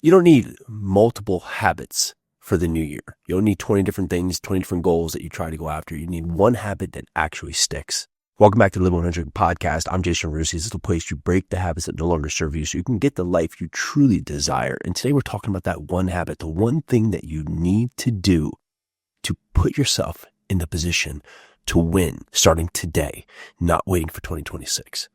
You don't need multiple habits for the new year. You don't need 20 different things, 20 different goals that you try to go after. You need one habit that actually sticks. Welcome back to the Live 100 podcast. I'm Yarusi. This is the place you break the habits that no longer serve you so you can get the life you truly desire. And today we're talking about that one habit, the one thing that you need to do to put yourself in the position to win starting today, not waiting for 2026.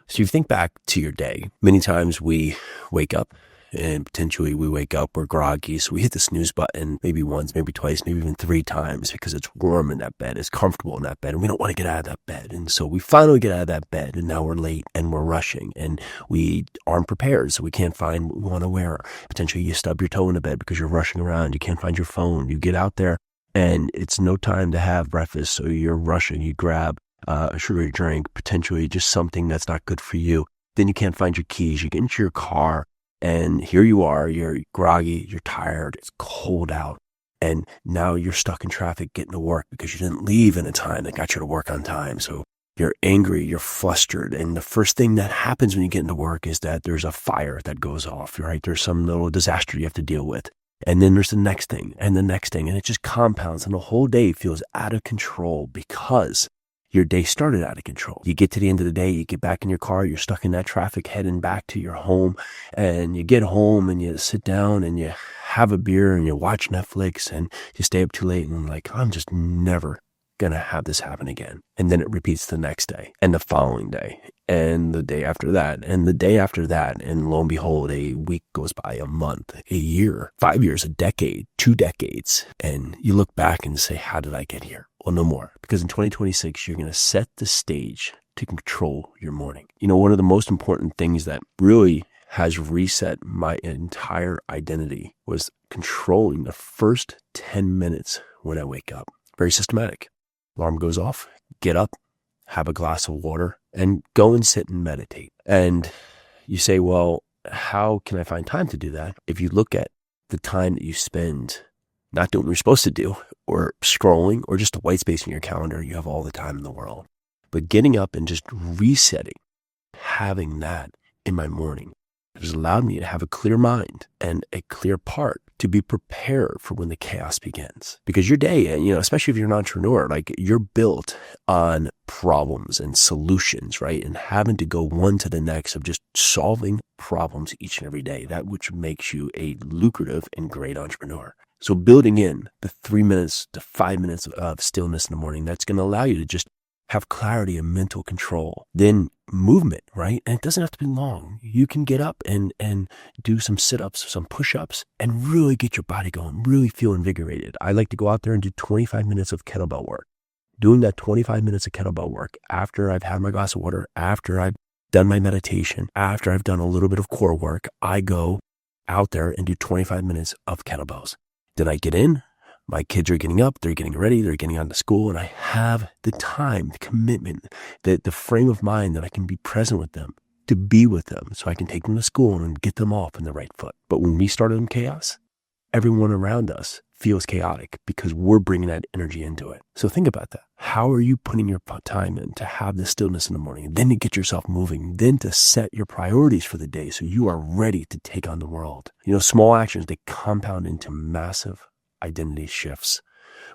So you think back to your day. Many times we wake up and potentially we wake up, we're groggy. So we hit the snooze button maybe once, maybe twice, maybe even 3 times because it's warm in that bed, it's comfortable in that bed, and we don't want to get out of that bed. And so we finally get out of that bed and now we're late and we're rushing and we aren't prepared. So we can't find what we want to wear. Potentially you stub your toe in the bed because you're rushing around. You can't find your phone. You get out there and it's no time to have breakfast. So you're rushing, you grab a sugary drink, potentially just something that's not good for you. Then you can't find your keys. You get into your car. And here you are, you're groggy, you're tired, it's cold out. And now you're stuck in traffic getting to work because you didn't leave in a time that got you to work on time. So you're angry, you're flustered. And the first thing that happens when you get into work is that there's a fire that goes off, right? There's some little disaster you have to deal with. And then there's the next thing and the next thing. And it just compounds and the whole day feels out of control because your day started out of control. You get to the end of the day, you get back in your car, you're stuck in that traffic heading back to your home, and you get home and you sit down and you have a beer and you watch Netflix and you stay up too late and like, I'm just never going to have this happen again. And then it repeats the next day and the following day and the day after that and the day after that. And lo and behold, a week goes by, a month, a year, 5 years, a decade, 2 decades. And you look back and say, how did I get here? Well, no more. Because in 2026, you're going to set the stage to control your morning. You know, one of the most important things that really has reset my entire identity was controlling the first 10 minutes when I wake up. Very systematic. Alarm goes off, get up, have a glass of water, and go and sit and meditate. And you say, well, how can I find time to do that? If you look at the time that you spend not doing what you're supposed to do, or scrolling, or just a white space in your calendar, you have all the time in the world. But getting up and just resetting, having that in my morning, has allowed me to have a clear mind and a clear part to be prepared for when the chaos begins. Because your day, you know, especially if you're an entrepreneur, like you're built on problems and solutions, right? And having to go one to the next of just solving problems each and every day, that which makes you a lucrative and great entrepreneur. So building in the 3 minutes to 5 minutes of stillness in the morning, that's going to allow you to just have clarity and mental control. Then movement, right? And it doesn't have to be long. You can get up and do some sit-ups, some push-ups, and really get your body going, really feel invigorated. I like to go out there and do 25 minutes of kettlebell work. Doing that 25 minutes of kettlebell work after I've had my glass of water, after I've done my meditation, after I've done a little bit of core work, I go out there and do 25 minutes of kettlebells. Then I get in, my kids are getting up, they're getting ready, they're getting on to school, and I have the time, the commitment, the frame of mind that I can be present with them, to be with them so I can take them to school and get them off in the right foot. But when we started in chaos, everyone around us feels chaotic because we're bringing that energy into it. So think about that. How are you putting your time in to have the stillness in the morning, then to get yourself moving, then to set your priorities for the day so you are ready to take on the world? You know, small actions, they compound into massive identity shifts.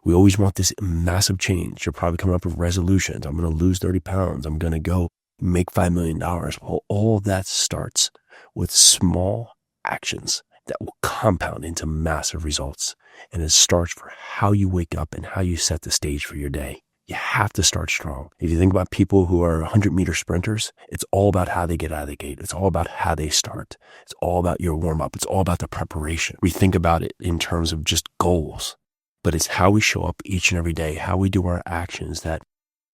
We always want this massive change. You're probably coming up with resolutions. I'm going to lose 30 pounds. I'm going to go make $5 million. Well, all of that starts with small actions that will compound into massive results. And it starts for how you wake up and how you set the stage for your day. You have to start strong. If you think about people who are 100-meter sprinters, it's all about how they get out of the gate. It's all about how they start. It's all about your warm-up. It's all about the preparation. We think about it in terms of just goals, but it's how we show up each and every day, how we do our actions, that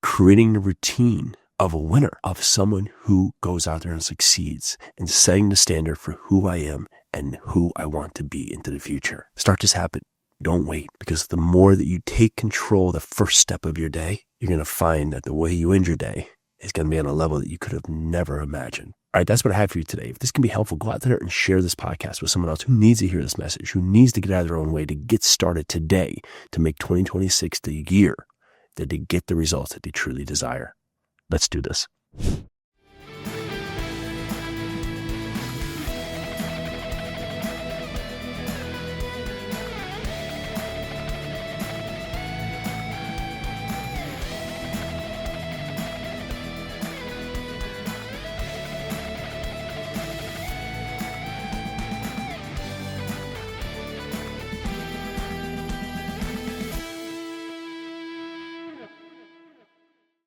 creating the routine of a winner, of someone who goes out there and succeeds, and setting the standard for who I am and who I want to be into the future. Start this habit. Don't wait, because the more that you take control, the first step of your day, you're going to find that the way you end your day is going to be on a level that you could have never imagined. All right, that's what I have for you today. If this can be helpful, go out there and share this podcast with someone else who needs to hear this message, who needs to get out of their own way to get started today to make 2026 the year that they get the results that they truly desire. Let's do this.